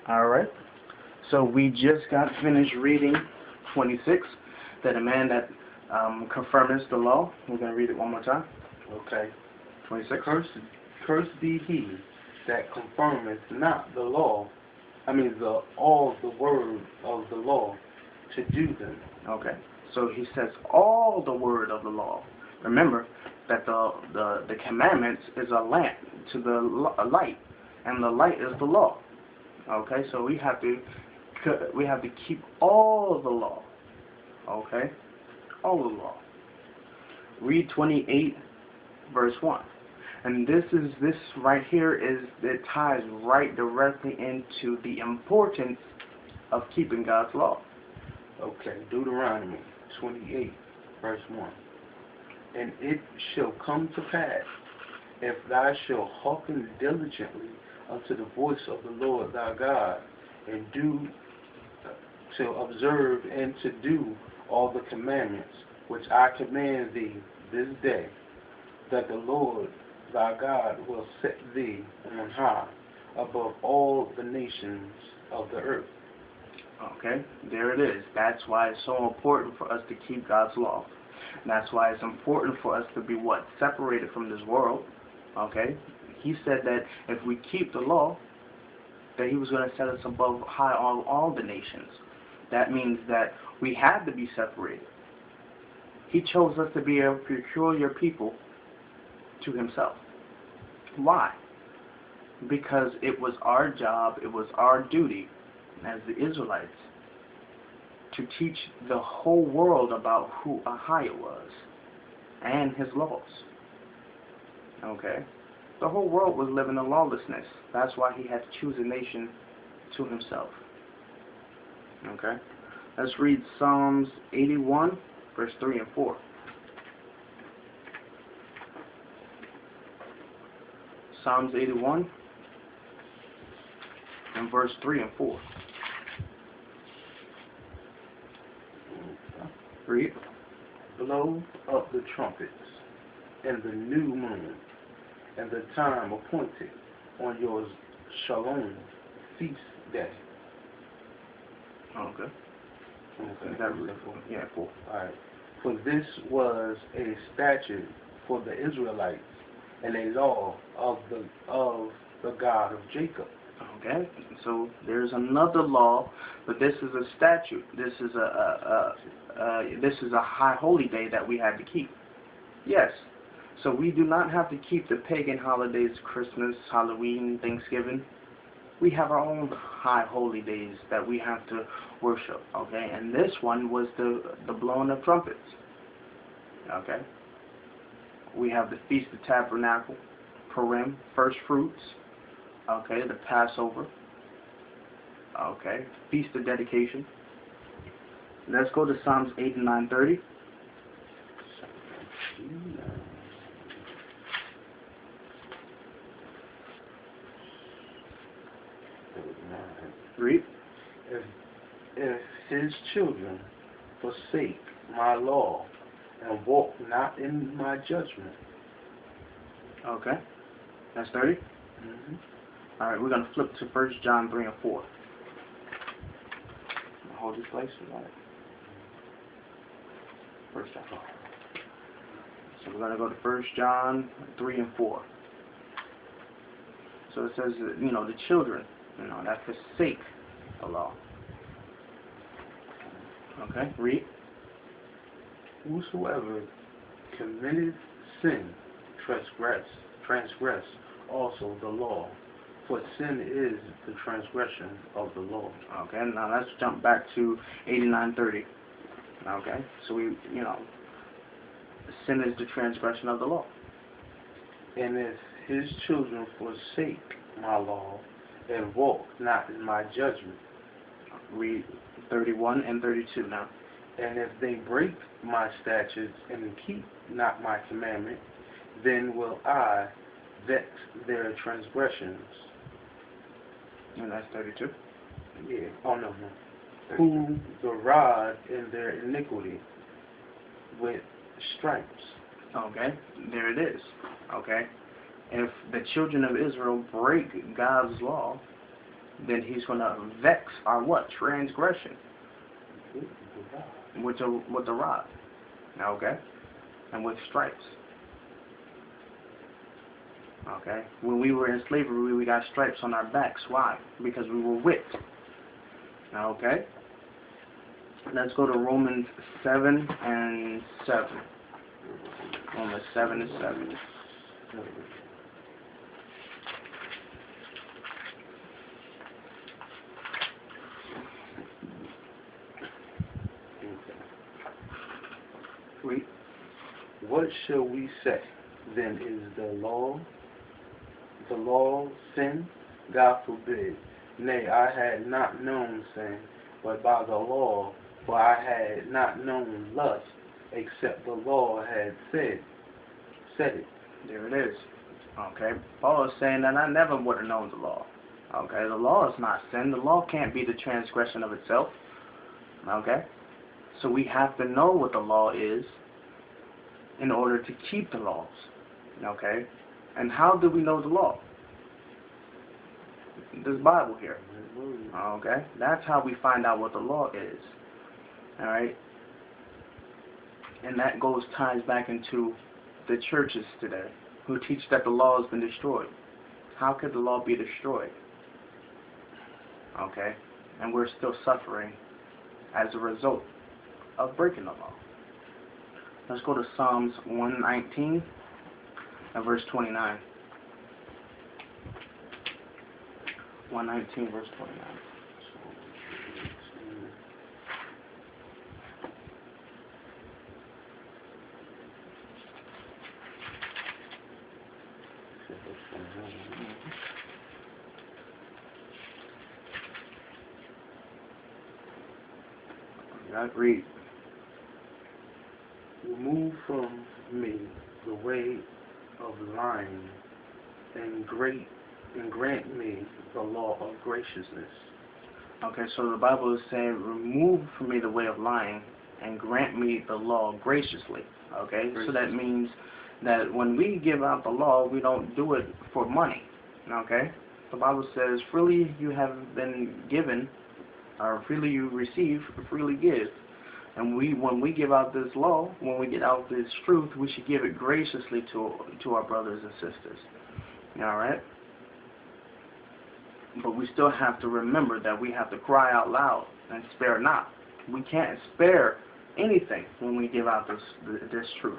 Alright, so we just got finished reading 26, that a man that confirms the law. We're going to read it one more time. Okay. 26. Cursed be he that confirmeth not the law, all the word of the law to do them. Okay, so he says all the word of the law. Remember that the commandments is a lamp to the light, and the light is the law. Okay, so we have to keep all the law. Okay, all the law. Read 28 verse 1. And this right here it ties right directly into the importance of keeping God's law. Okay, Deuteronomy 28 verse 1. And it shall come to pass, if thou shalt hearken diligently unto the voice of the Lord thy God, and to observe and to do all the commandments which I command thee this day, that the Lord thy God will set thee on high above all the nations of the earth. Okay, there it is. That's why it's so important for us to keep God's law. And that's why it's important for us to be what? Separated from this world. Okay? He said that if we keep the law, that he was going to set us above high on all the nations. That means that we had to be separated. He chose us to be a peculiar people to himself. Why? Because it was our job, it was our duty as the Israelites to teach the whole world about who Ahia was and his laws. Okay? The whole world was living in lawlessness. That's why he had to choose a nation to himself. Okay? Let's read Psalms 81, verse 3 and 4. Psalms 81 and verse 3 and 4. Read. Blow up the trumpets in the new moon, and the time appointed on your Shalom feast day. Okay. Okay. That was 4. Yeah, 4. Alright. For this was a statute for the Israelites, and a law of the God of Jacob. Okay, so there's another law, but this is a statute. This is a high holy day that we have to keep. Yes, so we do not have to keep the pagan holidays, Christmas, Halloween, Thanksgiving. We have our own high holy days that we have to worship. Okay, and this one was the blowing of trumpets. Okay, we have the Feast of Tabernacle, Purim, first fruits. Okay, the Passover. Okay, Feast of Dedication. Let's go to Psalms 89:30. Read. If his children forsake my law and walk not in my judgment. Okay, that's 30. Mm-hmm. Alright, we're going to flip to 1 John 3 and 4. Hold this place. Right. 1 John. So we're going to go to 1 John 3 and 4. So it says, the children, that forsake the law. Okay, read. Whosoever committed sin transgress also the law. For sin is the transgression of the law. Okay, now let's jump back to 89:30. Okay, so sin is the transgression of the law. And if his children forsake my law and walk not in my judgment. Read 31 and 32 now. And if they break my statutes and keep not my commandment, then will I vex their transgressions. And that's 32? Yeah. Oh, no. Who the rod in their iniquity with stripes. Okay, there it is. Okay, if the children of Israel break God's law, then he's going to vex our what? Transgression with the rod. Okay? And with stripes. Okay? When we were in slavery, we got stripes on our backs. Why? Because we were whipped. Okay? Let's go to Romans 7 and 7. Romans 7 and 7. Read. What shall we say? Then is the law sin? God forbid. Nay, I had not known sin, but by the law, for I had not known lust, except the law had said it. There it is. Okay? Paul is saying that I never would have known the law. Okay? The law is not sin. The law can't be the transgression of itself. Okay? So we have to know what the law is in order to keep the laws. Okay? And how do we know the law? This Bible here. Okay? That's how we find out what the law is. Alright? And that ties back into the churches today who teach that the law has been destroyed. How could the law be destroyed? Okay? And we're still suffering as a result of breaking the law. Let's go to Psalms 119 and verse 29. 119 verse 29. Read. Remove from me the way of lying, and grant me the law of graciousness. Okay, so the Bible is saying, remove from me the way of lying, and grant me the law graciously. Okay, so that means that when we give out the law, we don't do it for money. Okay, the Bible says, freely you have been given, or freely you receive, freely give. And when we give out this law, when we get out this truth, we should give it graciously to our brothers and sisters. Alright? But we still have to remember that we have to cry out loud and spare not. We can't spare anything when we give out this truth.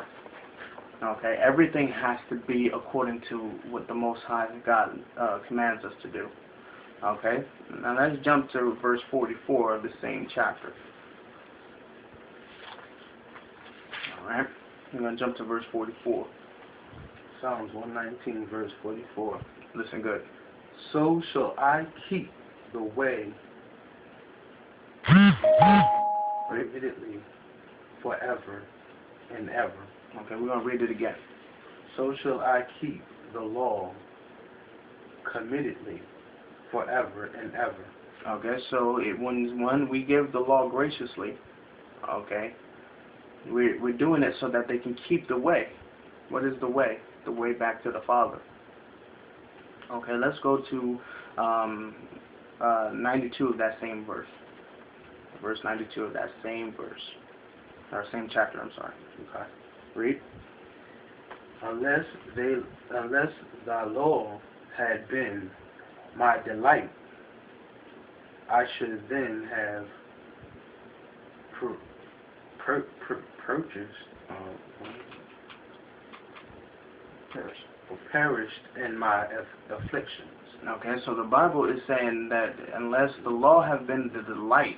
Okay? Everything has to be according to what the Most High God commands us to do. Okay? Now let's jump to verse 44 of the same chapter. Alright? We're going to jump to verse 44. Psalms 119 verse 44. Listen good. So shall I keep the way repeatedly forever and ever. Okay, we're going to read it again. So shall I keep the law committedly forever and ever. Okay, so when we give the law graciously, okay, we're doing it so that they can keep the way. What is the way? The way back to the Father. Okay, let's go to 92 of that same verse. Verse 92 of that same verse. Or same chapter, I'm sorry. Okay. Read. Unless thy law had been my delight, I should then have perished in my afflictions. Okay, so the Bible is saying that unless the law have been the delight